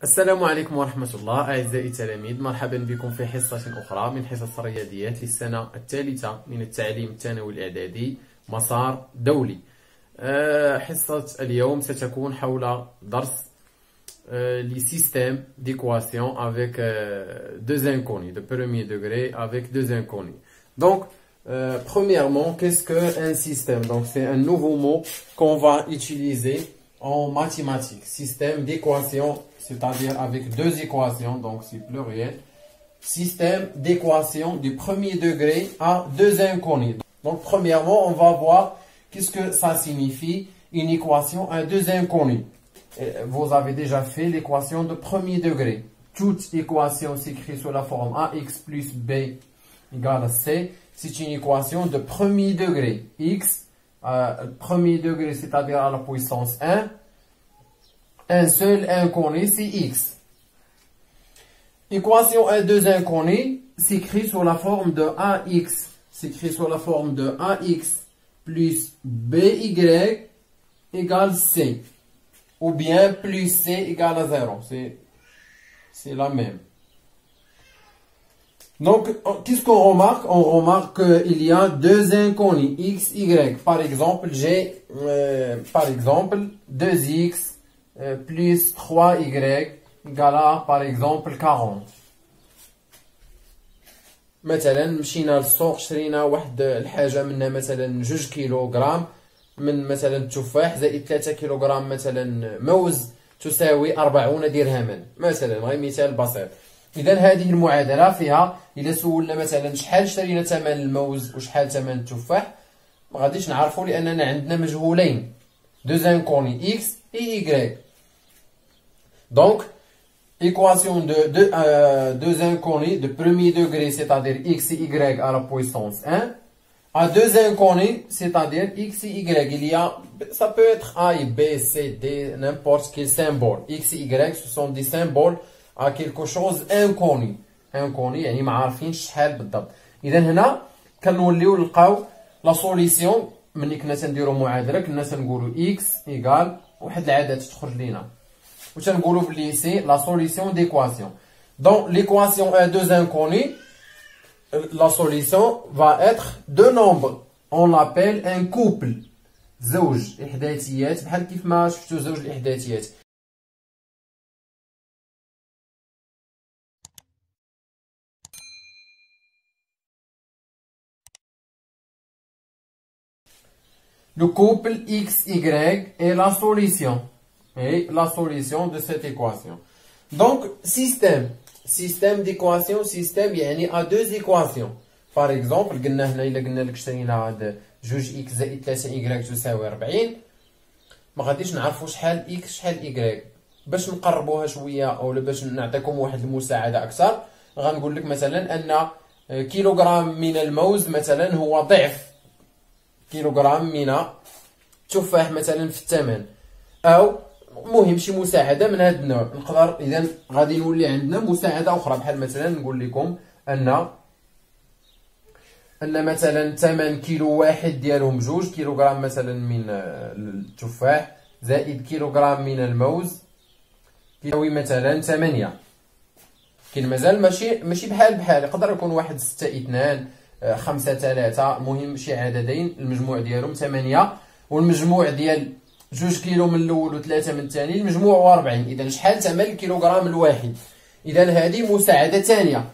السلام عليكم ورحمة الله أعزائي التلاميذ، مرحبا بكم في حصة أخرى من حصص الرياضيات للسنة الثالثة من التعليم الثانوي الإعدادي مسار دولي. حصة اليوم ستكون حول درس les systèmes d'équations avec deux inconnus, de premier degré avec deux inconnus. Donc, premièrement, qu'est-ce qu'un système? Donc, c'est un nouveau mot qu'on va utiliser en mathématiques. Système d'équations, c'est-à-dire avec deux équations, donc c'est pluriel. Système d'équations du premier degré à deux inconnus. Donc, premièrement, on va voir qu'est-ce que ça signifie une équation à deux inconnus. Vous avez déjà fait l'équation de premier degré. Toute équation s'écrit sous la forme ax plus b égale à c. C'est une équation de premier degré. X, premier degré, c'est-à-dire à la puissance 1. Un seul inconnu, c'est x. Équation à deux inconnus s'écrit sous la forme de ax. S'écrit sous la forme de ax plus by égale c. Ou bien plus c égale à 0. C'est la même. Donc, qu'est-ce qu'on remarque? On remarque qu'il y a deux inconnus, x, y. Par exemple, j'ai 2x plus 3y égale à, par exemple, 40. مثلا مشينا للسوق شرينا واحد الحاجة منها مثلا 2 كيلوغرام من مثلا التفاح زائد 3 كيلوغرام مثلا موز تساوي 40 درهما مثلا، غير مثال بسيط. اذا هذه المعادله فيها اذا سولنا مثلا شحال شرينا ثمن الموز وشحال ثمن التفاح ما غاديش نعرفوا لاننا عندنا مجهولين deux inconnus x et y. Donc équation de deux inconnus de premier degré, c'est-à-dire x et y à la puissance 1. À deux inconnus, c'est-à-dire x et y, il y a, ça peut être a et b, c, d, n'importe quel symbole. X et y, ce sont des symboles à quelque chose inconnu. Inconnu, يعني ما عارفينش شحال بالضبط. إذا هنا كنوليو نلقاو لا سوليسيون ملي كنا تنديرو معادلة كنا تنقولو x إيكال واحد العدد تخرج لينا. و تنقولو بلي سي لا سوليسيون d'équation. Donc l'équation à deux inconnus, la solution va être deux nombres. On l'appelle un couple. زوج إحداثيات بحال كيف ما شفتو زوج الإحداثيات. Le couple XY est la solution. Et la solution de cette équation. Donc, système d'équation, système يعني à deux équations. Par exemple, قلنا هنا إلا قلنا لك شرينا هاد 2x زائد 3y تساوي 40 ما غاديش نعرفوا شحال x شحال y. باش نقربوها شوية أو باش نعطيكم واحد المساعدة أكثر غنقول لك مثلا أن كيلوغرام من الموز مثلا هو ضعف كيلوغرام من التفاح مثلا في الثمن، أو مهم شي مساعدة من هذا النوع. نقدر إذا غادي نولي عندنا مساعدة أخرى بحال مثلا نقول لكم أن مثلا ثمن كيلو واحد ديالهم 2 كيلوغرام مثلا من التفاح زائد كيلوغرام من الموز كيساوي مثلا 8. كاين مازال ماشي بحال يقدر يكون واحد 6 2 5 3 المهم شي عددين المجموع ديالهم 8 والمجموع ديال 2 كيلو من الاول و3 من الثاني المجموع هو 40. اذا شحال ثمن الكيلوغرام الواحد؟ اذا هذه مساعده ثانيه.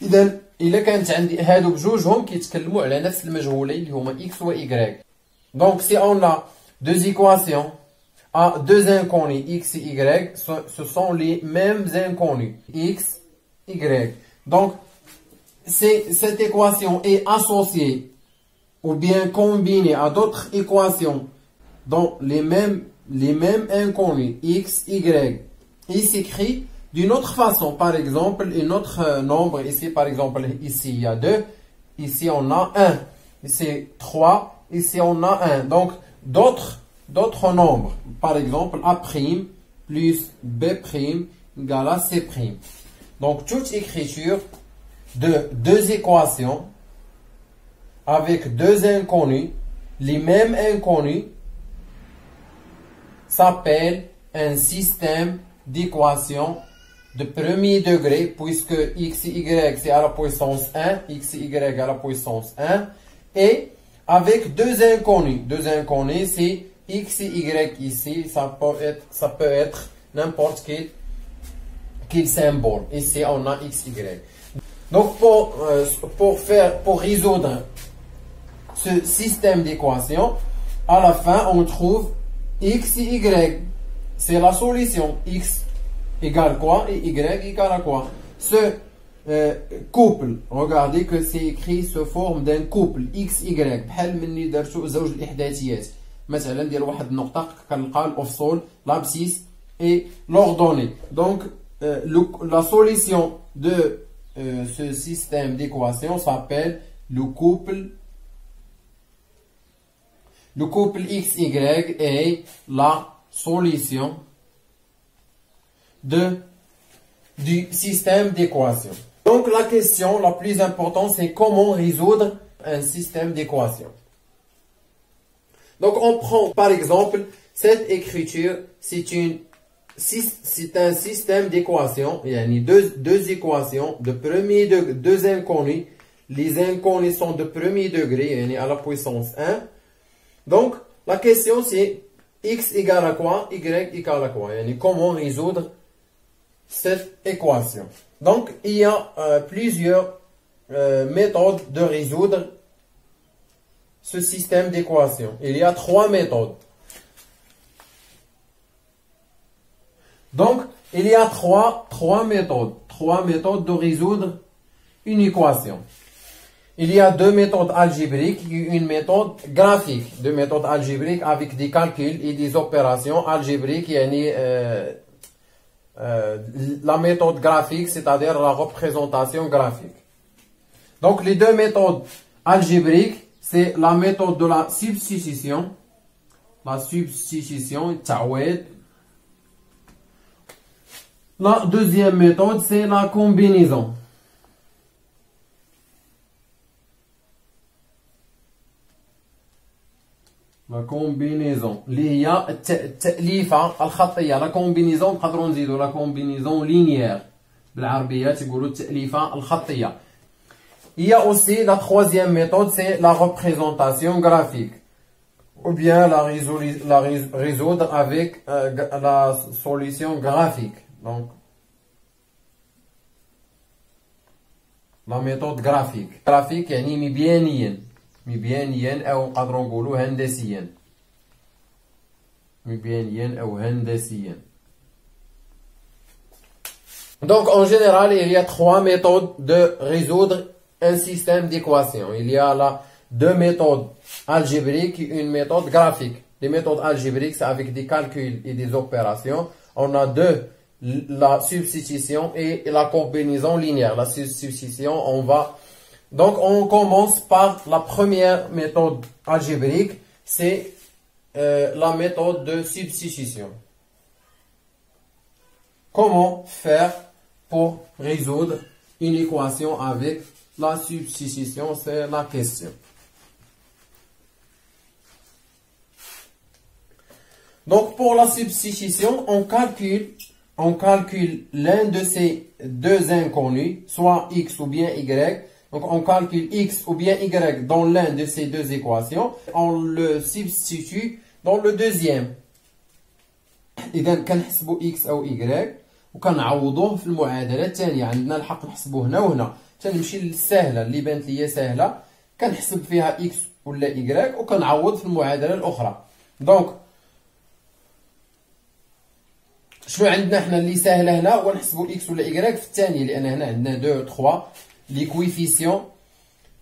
اذا الا كانت عندي هادو بجوجهم كيتكلموا على نفس المجهولين اللي هما x و y. Donc si on a deux équations à deux inconnus x et y, ce sont les mêmes inconnus x y. Donc cette équation est associée ou bien combinée à d'autres équations dont les mêmes inconnus x, y. Il s'écrit d'une autre façon. Par exemple, un autre nombre ici, par exemple, ici il y a 2, ici on a 1, ici 3, ici on a 1. Donc d'autres nombres, par exemple a' plus b' égale à c'. Donc toute écriture de deux équations avec deux inconnus, les mêmes inconnus, s'appelle un système d'équation de premier degré, puisque x et y c'est à la puissance 1, x et y à la puissance 1, et avec deux inconnus. Deux inconnus, c'est x et y ici, ça peut être n'importe quel symbole. Ici, on a x, y. Donc, pour résoudre ce système d'équations, à la fin, on trouve x et y. C'est la solution. X égale quoi et y égale à quoi? Ce couple, regardez que c'est écrit sous forme d'un couple x, y. بحال مني درتو زوج الإحداثيات. مثلا ديال واحد النقطة كنلقى الأفصول l'abscisse et l'ordonnée. Donc, la solution de ce système d'équation s'appelle le couple XY est la solution du système d'équation. Donc la question la plus importante, c'est comment résoudre un système d'équation. Donc on prend par exemple cette écriture, c'est un système d'équations. Il y a deux équations de premier degré, deux inconnus. Les inconnus sont de premier degré, à la puissance 1. Donc, la question c'est x égale à quoi, y égale à quoi. Comment résoudre cette équation. Donc, il y a plusieurs méthodes de résoudre ce système d'équations. Il y a trois méthodes. Donc, il y a trois méthodes de résoudre une équation. Il y a deux méthodes algébriques et une méthode graphique. Deux méthodes algébriques avec des calculs et des opérations algébriques. La méthode graphique, c'est-à-dire la représentation graphique. Donc, les deux méthodes algébriques, c'est la méthode de la substitution. La substitution, ta'wid. La deuxième méthode, c'est la combinaison. La combinaison. Il y a la combinaison, la combinaison linéaire. Il y a aussi la troisième méthode, c'est la représentation graphique. Ou bien la résoudre avec la solution graphique. Donc, la méthode graphique. Graphique, يعني مبيانيا أو نقدروا نقولوا هندسيا. مبيانيا أو هندسيا. Donc, en général, il y a trois méthodes de résoudre un système d'équations. Il y a deux méthodes algébriques et une méthode graphique. Les méthodes algébriques, c'est avec des calculs et des opérations. On a la substitution et la combinaison linéaire. La substitution, donc on commence par la première méthode algébrique, c'est la méthode de substitution. Comment faire pour résoudre une équation avec la substitution, c'est la question. Donc pour la substitution, on calcule l'un de ces deux inconnus, soit x ou bien y. Donc on calcule x ou bien y dans l'un de ces deux équations. On le substitue dans le deuxième. إذا كنحسبوا x أو y وكنعوضوه في المعادلة الثانية. عندنا الحق نحسبوه هنا وهنا. تنمشي للسهلة اللي بانت ليا سهلة. كنحسب فيها x ولا y وكنعوض في المعادلة الأخرى. دونك شنو عندنا حنا اللي ساهله هنا ونحسبوا x ولا y في الثانيه لان هنا عندنا 2 3 les coefficients.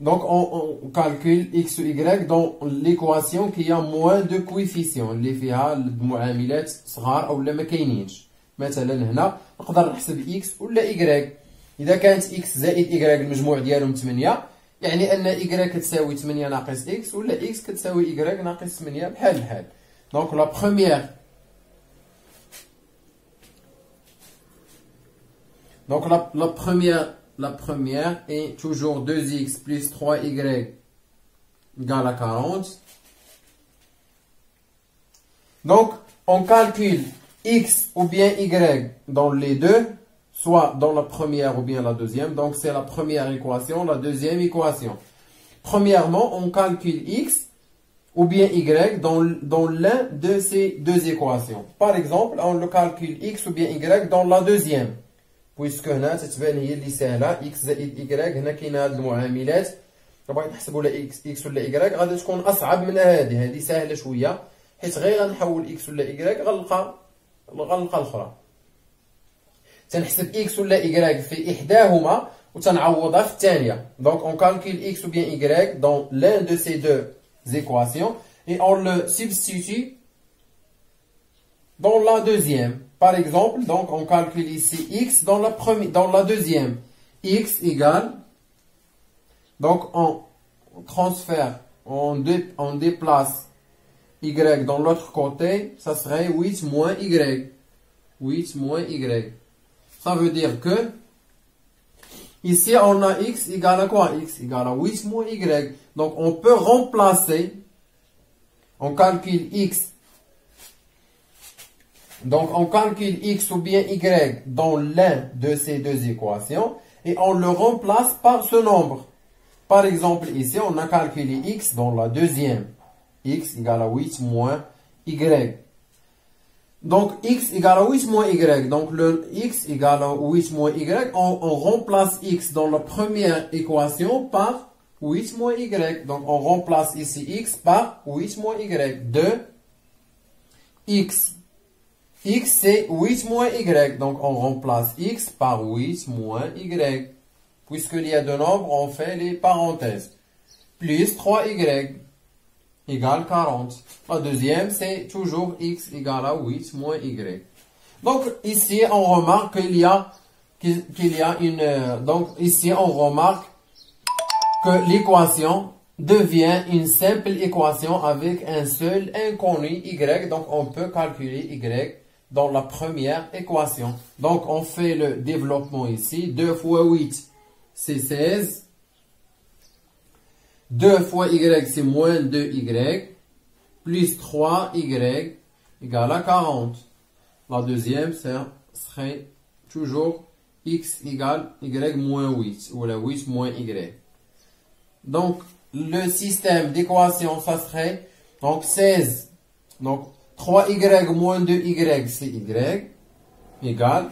Donc on calcule x ou y dans l'équation qui a moins de coefficients اللي فيها المعاملات صغار او لا ما كاينينش. مثلا هنا نقدر نحسب x ولا y. اذا كانت x زائد y المجموع ديالهم 8 يعني ان y كتساوي 8 ناقص x ولا x كتساوي y ناقص 8 بحال بحال. Donc la première Donc la première est toujours 2x plus 3y égale à 40. Donc on calcule X ou bien Y dans les deux, soit dans la première ou bien la deuxième. Donc, c'est la première équation, la deuxième équation. Premièrement, on calcule X ou bien Y dans l'un de ces deux équations. Par exemple, on le calcule X ou bien Y dans la deuxième. Puisque هنا تتبان هي اللي سهلة X زائد Y هنا كاين هاد المعاملات بغيت نحسبوا لا X ولا Y غادي تكون أصعب من هذه سهلة شوية حيت غير غنحول X ولا Y غنلقى الأخرى. تنحسب X ولا Y في إحداهما وتنعوضها في الثانية. Donc on calcule X ou bien Y dans l'un de ces deux équations et on le substitue dans la deuxième. Par exemple, donc on calcule ici X dans la deuxième. X égale, donc on transfère, on déplace Y dans l'autre côté, ça serait 8 moins Y. 8 moins Y. Ça veut dire que ici on a X égale à quoi? X égale à 8 moins Y. Donc on peut remplacer, on calcule X. Donc on calcule X ou bien Y dans l'un de ces deux équations et on le remplace par ce nombre. Par exemple ici on a calculé X dans la deuxième. X égale à 8 moins Y. Donc X égale à 8 moins Y. Donc le X égale à 8 moins Y. On remplace X dans la première équation par 8 moins Y. Donc on remplace ici X par 8 moins Y. De X. X c'est 8 moins Y. Donc on remplace X par 8 moins Y. Puisqu'il y a deux nombres, on fait les parenthèses. Plus 3Y égale 40. La deuxième, c'est toujours X égale à 8 moins Y. Donc ici, on remarque qu'il y a une... donc ici, on remarque que l'équation devient une simple équation avec un seul inconnu Y. Donc on peut calculer Y dans la première équation. Donc on fait le développement ici. 2 fois 8, c'est 16. 2 fois Y, c'est moins 2Y. Plus 3Y égale à 40. La deuxième, ça serait toujours X égale Y moins 8. Ou la 8 moins Y. Donc, le système d'équation, ça serait donc 16. Donc, 3Y moins 2Y, c'est Y. Égale.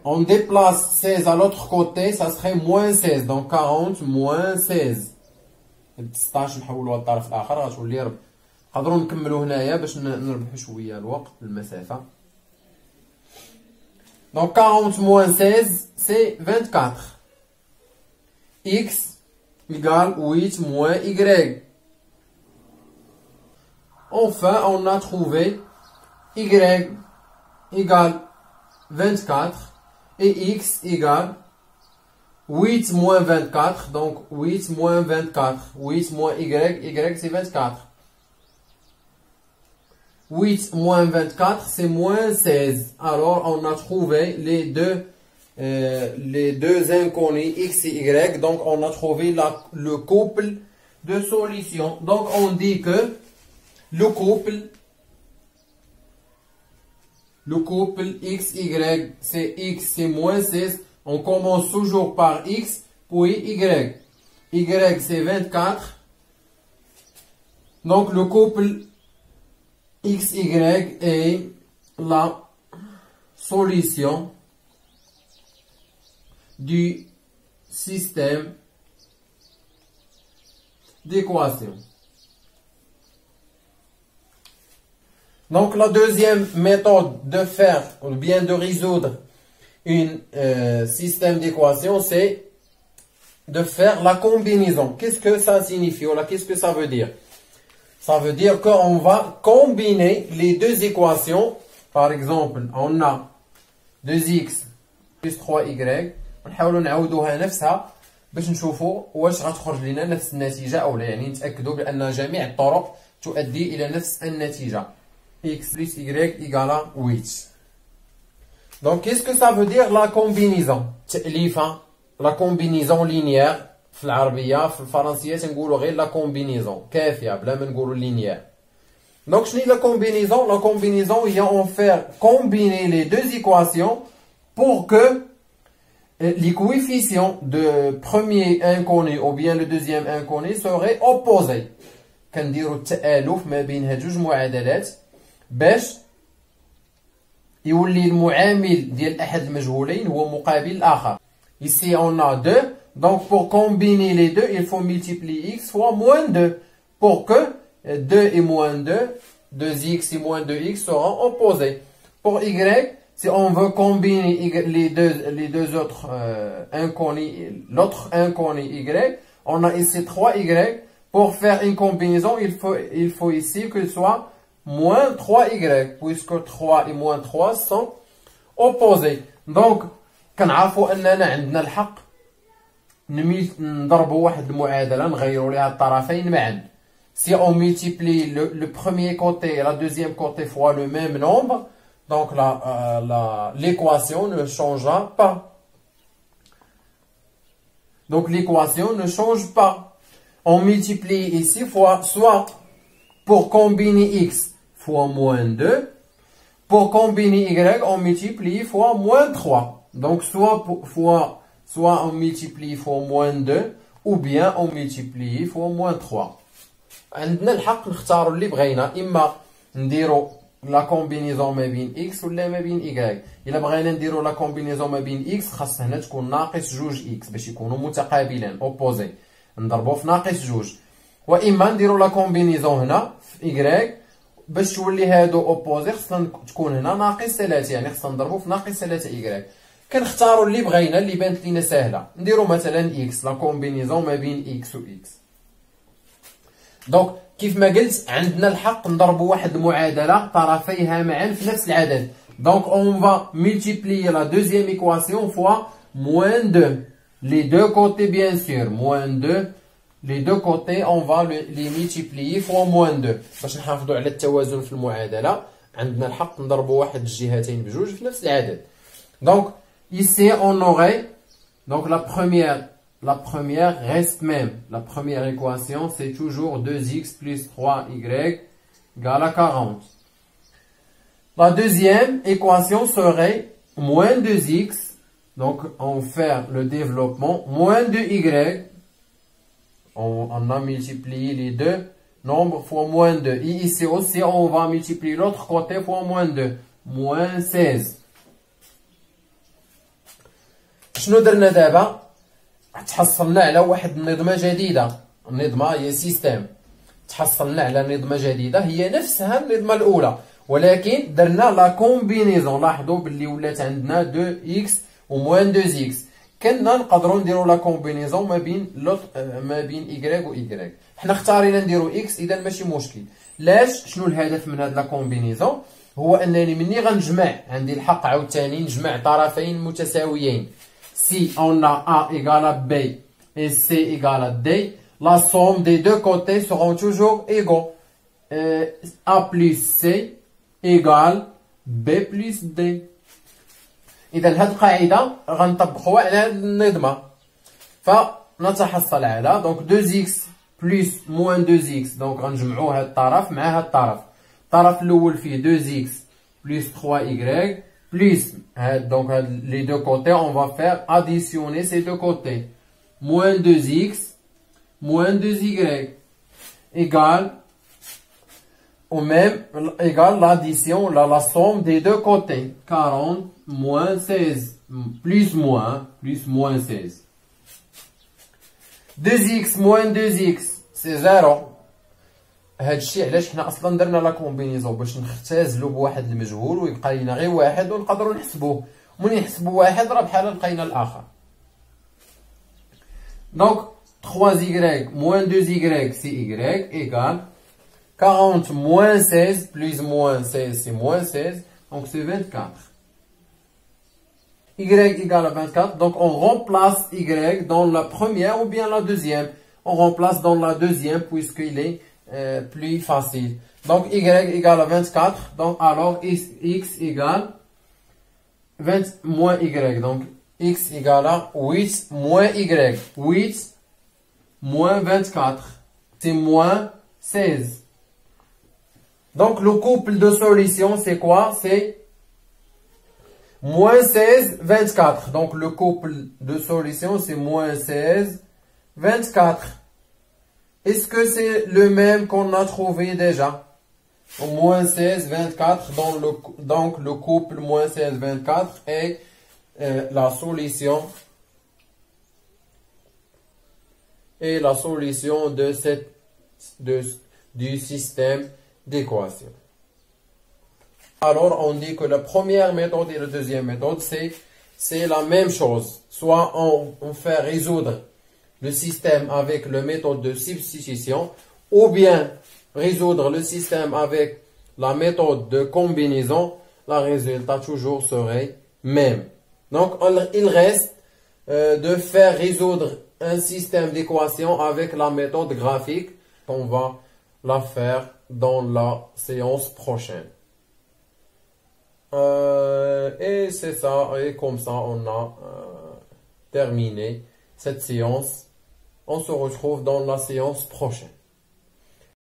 On déplace 16 à l'autre côté, ça serait moins 16. Donc, 40 moins 16. 16 نحولوها للطرف الاخر غتولي نقدروا نكملوا هنايا باش نربحوا شويه الوقت المسافه. Donc 40 moins 16 c'est 24. X égale 8 moins Y. Enfin on a trouvé Y égale 24 et X égale 8 moins 24, donc 8 moins 24. 8 moins Y c'est 24. 8 moins 24 c'est moins 16. Alors on a trouvé les deux inconnus X et Y. Donc on a trouvé le couple de solutions. Donc on dit que le couple XY, c'est X, c'est moins 16. On commence toujours par X, puis Y. Y, c'est 24. Donc, le couple XY est la solution du système d'équation. Donc, la deuxième méthode de faire, ou bien de résoudre un système d'équation, c'est de faire la combinaison. Qu'est-ce que ça signifie? Ou là, qu'est-ce que ça veut dire? Ça veut dire qu'on va combiner les deux équations. Par exemple, on a 2x plus 3y. ونحاولوا نعاودوها نفسها باش نشوفوا واش غتخرج لنا نفس النتيجة أو لا. يعني نتأكدوا بأن جميع الطرق تؤدي إلى نفس النتيجة. X plus Y égale à 8. Donc, qu'est-ce que ça veut dire la combinaison? تأليفة. La combinaison linéaire. في العربية في الفرنسية تنقولوا غير la combinaison. كافية بلا ما نقولوا linéaire. Donc, je dis la combinaison. La combinaison, il y a en faire combiner les deux équations pour que les coefficients de premier inconnu ou bien le deuxième inconnu seraient opposés. كنديروا التآلف ما بين هاد جوج معادلات باش يولي المعامل ديال أحد المجهولين هو مقابل الآخر. Ici on a 2. Donc pour combiner les deux, il faut multiplier x fois moins 2 pour que 2 et moins 2, 2x et moins 2x seront opposés. Pour y, si on veut combiner les deux autres inconnus, l'autre inconnu y, on a ici 3y. Pour faire une combinaison, il faut ici que ce soit moins 3y, puisque 3 et moins 3 sont opposés. Donc, كنعرفوا أننا عندنا الحق نضربوا واحد المعادلة نغيروا لها الطرفين معا. Si on multiplie le premier côté et la deuxième côté fois le même nombre, donc l'équation ne changera pas. Donc l'équation ne change pas. On multiplie ici fois, soit pour combiner x fois moins 2, pour combiner y, on multiplie fois moins 3. Donc soit on multiplie fois moins 2, ou bien on multiplie fois moins 3. عندنا الحق نختاروا اللي بغينا، إما نديروا لا كومبينيزون ما بين x ولا ما بين y. إلا بغينا نديروا لا كومبينيزون ما بين x خاص هنا تكون ناقص جوج x باش يكونوا متقابلين اوبوزي. نضربو في ناقص جوج، واما نديرو لا كومبينيزون هنا في y باش تولي هادو اوبوزي خصنا تكون هنا ناقص 3، يعني خصنا نضربو في ناقص 3 y. كنختارو اللي بغينا اللي بانت لينا ساهله. نديرو مثلا x، لا كومبينيزون ما بين x و x. دونك كيف ما قلت عندنا الحق نضربو واحد المعادله طرفيها معا في نفس العدد. دونك on va multiplier la deuxième équation fois moins 2. Les deux côtés, bien sûr, moins 2. Les deux côtés, on va les multiplier fois moins 2. باش نحافظوا على التوازن في المعادلة، عندنا الحق نضربوا واحد الجهتين بجوج في نفس العدد. Donc, ici, on aurait, donc la première reste même. La première équation, c'est toujours 2x plus 3y égale à 40. La deuxième équation serait moins 2x. Donc, on fait le développement, moins 2y, on a multiplié les deux nombres fois moins 2. Et ici aussi, on va multiplier l'autre côté fois moins 2, moins 16. شنو درنا دابا؟ تحصلنا على واحد النظمة جديدة. النظمة هي سيستم. تحصلنا على نظمة جديدة هي نفسها النظمة الأولى، ولكن درنا لا كومبينيزون. لاحظوا باللي ولات عندنا 2x و moins 2x. كنا نقدروا نديروا لا كومبينيزون ما بين y و y. حنا اختارينا نديروا x، اذا ماشي مشكل. لاش؟ شنو الهدف من هاد لا كومبينيزون؟ هو انني مني غنجمع، عندي الحق عاوتاني نجمع طرفين متساويين. Si on a A égale à B et C égale à D, la somme des deux côtés seront toujours égaux. A plus C égale B plus D. إذا هاد القاعدة غنطبقوها على هاد النظمة. فنتحصل على donc 2x plus moins 2x. donc غنجمعو هاد الطرف مع هاد الطرف. الطرف الأول فيه 2x plus 3y plus donc les deux côtés, on va faire additionner ces deux côtés. Moins 2x moins 2y égale ou même égale l'addition, la somme des deux côtés. 40 moins 16 plus moins 16. 2x moins 2x c'est 0. هادشي علاش حنا اصلا درنا لا كومبينيزون باش نختازلو بواحد المجهول ويبقى لينا غير واحد ونقدروا نحسبوه. ملي نحسبوا واحد راه بحال لقينا الاخر. دونك 3y moins 2y c'est y égale 40 moins 16 plus moins 16 c'est moins 16, donc c'est 24. Y égale à 24, donc on remplace y dans la première ou bien la deuxième. On remplace dans la deuxième puisqu'il est plus facile. Donc y égale à 24, donc alors x égale 20 moins y. Donc x égale à 8 moins y. 8 moins 24, c'est moins 16. Donc, le couple de solutions, c'est quoi? C'est moins 16, 24. Donc, le couple de solutions, c'est moins 16, 24. Est-ce que c'est le même qu'on a trouvé déjà? Moins 16, 24, donc le couple moins 16, 24 est la solution du système d'équation. Alors, on dit que la première méthode et la deuxième méthode, c'est la même chose. Soit on fait résoudre le système avec la méthode de substitution, ou bien résoudre le système avec la méthode de combinaison, le résultat toujours serait même. Donc, il reste de faire résoudre un système d'équation avec la méthode graphique. On va la faire dans la séance prochaine. Et c'est ça, et comme ça, on a terminé cette séance. On se retrouve dans la séance prochaine.